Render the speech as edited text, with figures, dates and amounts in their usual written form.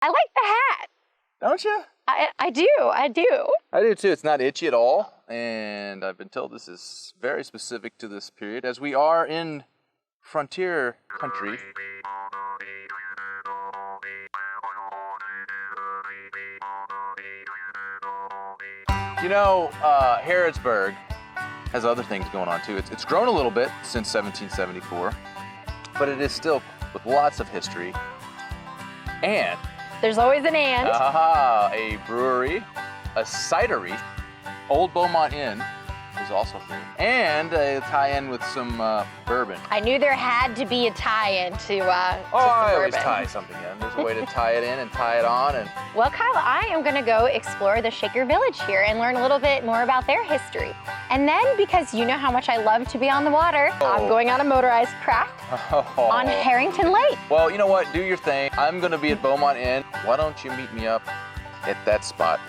I like the hat. Don't you? I do. I do too. It's not itchy at all, and I've been told this is very specific to this period, as we are in frontier country. You know, Harrodsburg has other things going on too. It's grown a little bit since 1774, but it is still with lots of history. And there's always an and. a brewery, a cidery, Old Beaumont Inn is also here, and a tie-in with some bourbon. I knew there had to be a tie-in to some I always bourbon. tie something in. There's a way to tie it in and tie it on. And Well, Kyle, I am going to go explore the Shaker Village here and learn a little bit more about their history. And then, because you know how much I love to be on the water, I'm going on a motorized craft on Harrington Lake. Well, you know what? Do your thing. I'm going to be at Beaumont Inn. Why don't you meet me up at that spot